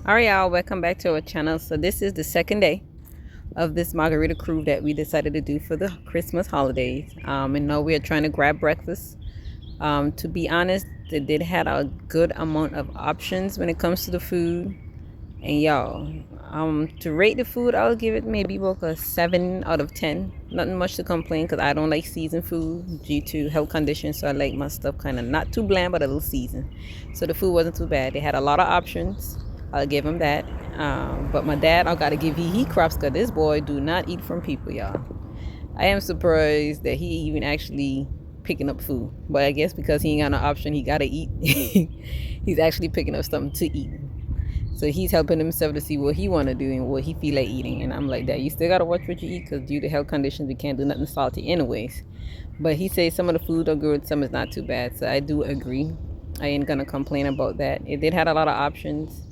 Alright, y'all, welcome back to our channel. So this is the second day of this margarita cruise that we decided to do for the Christmas holidays. And now we are trying to grab breakfast. To be honest, they did have a good amount of options when it comes to the food. And y'all, to rate the food, I'll give it maybe like a 7 out of 10. Nothing much to complain because I don't like seasoned food due to health conditions. So I like my stuff kind of not too bland, but a little seasoned. So the food wasn't too bad. They had a lot of options. I'll give him that. But my dad, I gotta give he crops because this boy do not eat from people, y'all. I am surprised that he even actually picking up food. But I guess because he ain't got no option, he gotta eat. He's actually picking up something to eat. So he's helping himself to see what he want to do and what he feel like eating. And I'm like, Dad, you still got to watch what you eat because due to health conditions, we can't do nothing salty anyways. But he says some of the food are good, some is not too bad. So I do agree. I ain't going to complain about that. It did have a lot of options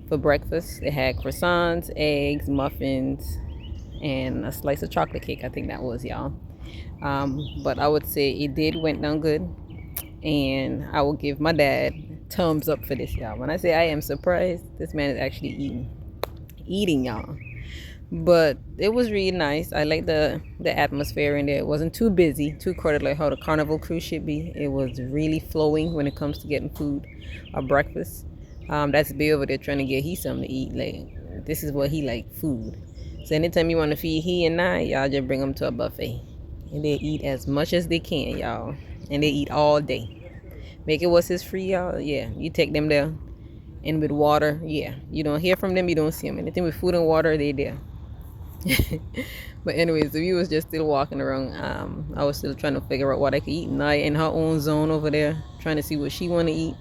for breakfast. It had croissants, eggs, muffins, and a slice of chocolate cake. I think that was, y'all. But I would say it did went down good. And I will give my dad thumbs up for this, y'all. When I say I am surprised, this man is actually eating, y'all. But it was really nice. I like the atmosphere in there. It wasn't too busy, too crowded like how the Carnival cruise should be. It was really flowing when it comes to getting food or breakfast. That's Bill over there trying to get he something to eat. Like, this is what he like, food. So anytime you want to feed he and I, y'all just bring them to a buffet. And they eat as much as they can, y'all. And they eat all day. Make it what's his free, y'all. Yeah, you take them there. And with water, yeah. You don't hear from them, you don't see them. Anything with food and water, they there. But anyways, the view was just still walking around. I was still trying to figure out what I could eat. Naya in her own zone over there, trying to see what she want to eat.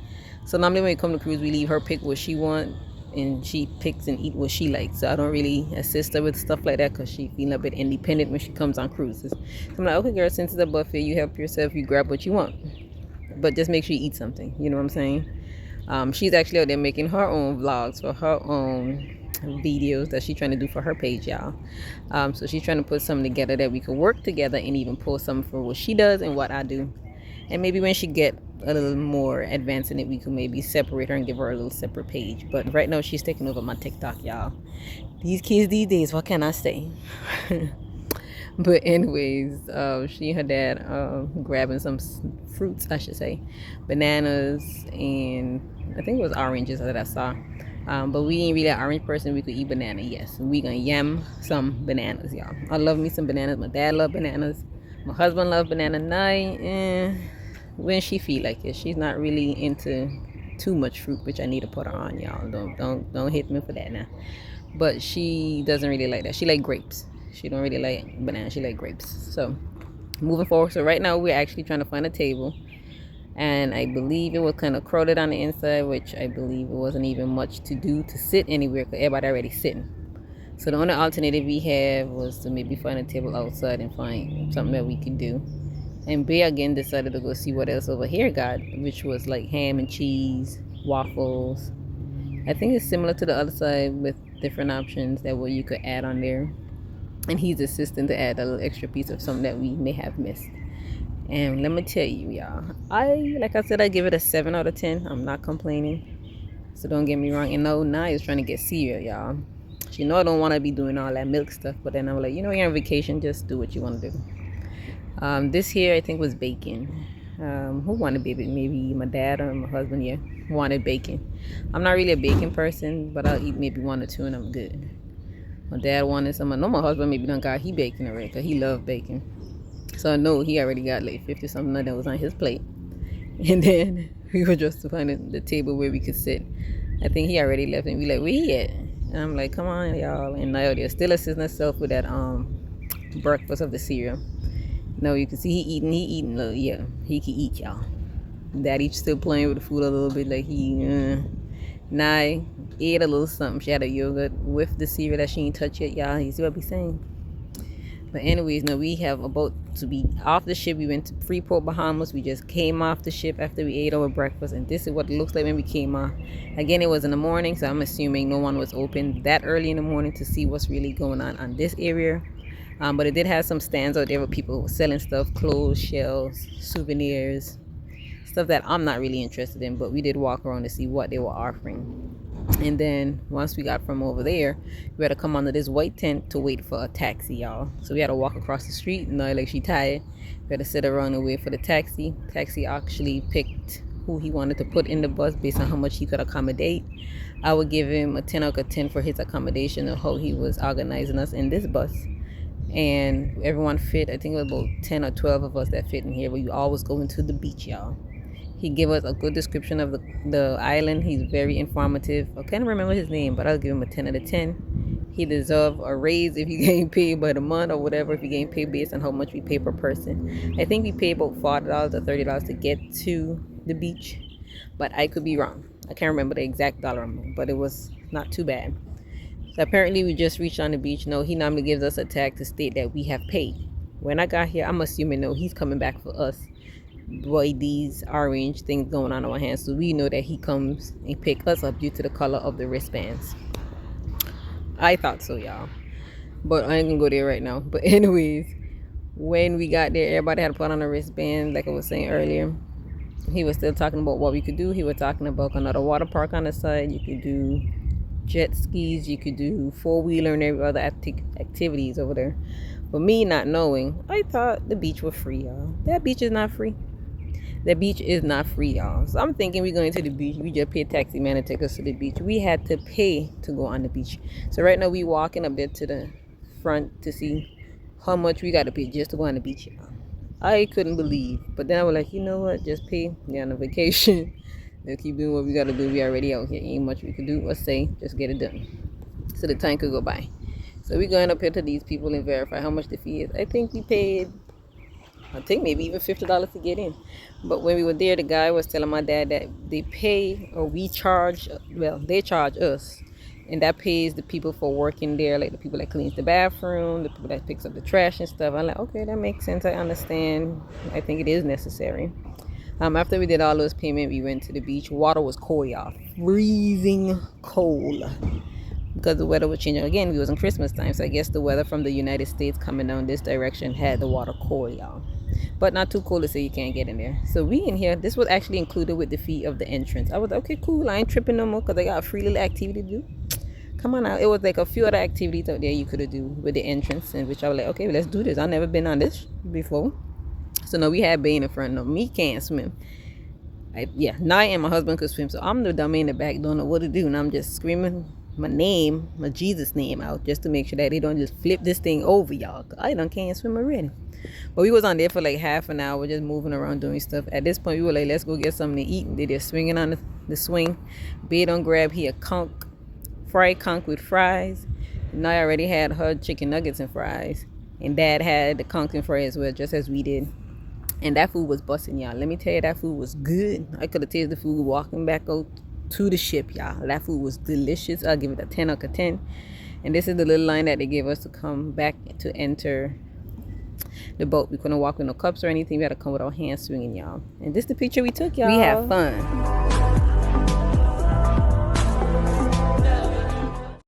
So normally when we come to cruise, we leave her pick what she want, and she picks and eat what she likes. So I don't really assist her with stuff like that because she feeling a bit independent when she comes on cruises. So I'm like, okay, girl, since it's a buffet, you help yourself, you grab what you want, but just make sure you eat something. You know what I'm saying? She's actually out there making her own vlogs for her own videos that she's trying to do for her page, y'all. So she's trying to put something together that we could work together and even post something for what she does and what I do. And maybe when she get a little more advanced in it, we could maybe separate her and give her a little separate page. But right now she's taking over my TikTok, y'all. These kids these days, what can I say? But anyways, she and her dad grabbing some fruits, I should say, bananas, and I think it was oranges that I saw. But we ain't really an orange person. We could eat banana, yes. We gonna yam some bananas, y'all. I love me some bananas. My dad love bananas. My husband love banana night. When she feel like it, she's not really into too much fruit, which I need to put her on, y'all. Don't hit me for that now. But she doesn't really like that. She like grapes. She don't really like bananas. She like grapes. So moving forward. So right now we're actually trying to find a table. And I believe it was kind of crowded on the inside, which I believe it wasn't even much to do to sit anywhere because everybody already sitting. So the only alternative we have was to maybe find a table outside and find something that we could do. And B again decided to go see what else over here got, which was like ham and cheese, waffles. I think it's similar to the other side with different options that what you could add on there. And he's assisting to add a little extra piece of something that we may have missed. And let me tell you, y'all, like I said, I give it a 7 out of 10. I'm not complaining. So don't get me wrong. And no, Naya's trying to get cereal, y'all. She know I don't want to be doing all that milk stuff, but then I'm like, you're on vacation, just do what you want to do. This here I think was bacon. Who wanted bacon? Maybe my dad or my husband, yeah, wanted bacon. I'm not really a bacon person, but I'll eat maybe 1 or 2 and I'm good. My dad wanted some. I know my husband maybe done got he bacon already because he loved bacon. So I know he already got like 50 something that was on his plate. And then we were just to find the table where we could sit. I think he already left and we like, where he at? And I'm like, come on, y'all. And now they're still assisting herself with that breakfast of the cereal. No, you can see he eating. Yeah, he can eat, y'all. Daddy's still playing with the food a little bit, like Nye ate a little something. She had a yogurt with the cereal that she ain't touched yet, y'all. You see what I be saying? But anyways, now we have about to be off the ship. We went to Freeport Bahamas. We just came off the ship after we ate our breakfast, and this is what it looks like when we came off. Again, it was in the morning, so I'm assuming no one was open that early in the morning to see what's really going on this area. But it did have some stands out there with people selling stuff, clothes, shells, souvenirs, stuff that I'm not really interested in, but we did walk around to see what they were offering. And then once we got from over there, we had to come under this white tent to wait for a taxi, y'all. So we had to walk across the street. And like she tired, we had to sit around and wait for the taxi. Taxi actually picked who he wanted to put in the bus based on how much he could accommodate. I would give him a 10 out of 10 for his accommodation and how he was organizing us in this bus. And everyone fit. I think it was about 10 or 12 of us that fit in here. But you always going to the beach, y'all. He gave us a good description of the island. He's very informative. I can't remember his name, but I'll give him a 10 out of 10. He deserves a raise if he getting paid by the month or whatever, if he getting paid based on how much we pay per person. I think we pay about $40 or $30 to get to the beach, but I could be wrong. I can't remember the exact dollar amount, but it was not too bad. So apparently we just reached on the beach. No, he normally gives us a tag to state that we have paid. When I got here, I'm assuming no, he's coming back for us. Boy, these orange things going on our hands, so we know that he comes and pick us up due to the color of the wristbands. I thought so, y'all, but I ain't gonna go there right now. But anyways, when we got there, everybody had to put on a wristband. Like I was saying earlier, he was still talking about what we could do. He was talking about another water park on the side. You could do jet skis, you could do four-wheeler and every other activities over there. But me not knowing, I thought the beach was free, y'all. That beach is not free. The beach is not free, y'all. So I'm thinking we're going to the beach. We just pay a taxi man to take us to the beach. We had to pay to go on the beach. So right now we walking a bit to the front to see how much we got to pay just to go on the beach, y'all. I couldn't believe. But then I was like, you know what? Just pay. We're on a vacation. We'll keep doing what we got to do. We already out here. Ain't much we could do or say. Just get it done. So the time could go by. So we're going up here to these people and verify how much the fee is. I think we paid, I think maybe even $50 to get in. But when we were there, the guy was telling my dad that they pay, or we charge, well, they charge us. And that pays the people for working there, like the people that cleans the bathroom, the people that picks up the trash and stuff. I'm like, okay, that makes sense. I understand. I think it is necessary. After we did all those payments, we went to the beach. Water was cold, y'all. Freezing cold. Because the weather was changing. Again, we was in Christmas time, so I guess the weather from the United States coming down this direction had the water cold, y'all. But not too cold to say you can't get in there. So we in here, this was actually included with the fee of the entrance. I was like, okay, cool. I ain't tripping no more because I got a free little activity to do. Come on out. It was like a few other activities out there you could have do with the entrance, in which I was like, okay, let's do this. I've never been on this before. So no, we had Bay in the front. No, me can't swim. Nye and my husband could swim. So I'm the dummy in the back, don't know what to do. And I'm just screaming my name, my Jesus name out, just to make sure that they don't just flip this thing over, y'all. I done can't swim already. But we was on there for like half an hour, just moving around doing stuff. At this point, we were like, let's go get something to eat. And they just swinging on the swing. Bay don't grab here fried conch with fries. And I already had her chicken nuggets and fries. And Dad had the conch and fries as well, just as we did. And that food was busting, y'all. Let me tell you, that food was good. I could have tasted the food walking back out to the ship, y'all. That food was delicious. I'll give it a 10 out of 10. And this is the little line that they gave us to come back to enter the boat. We couldn't walk with no cups or anything. We had to come with our hands swinging, y'all. And this is the picture we took, y'all. We had fun.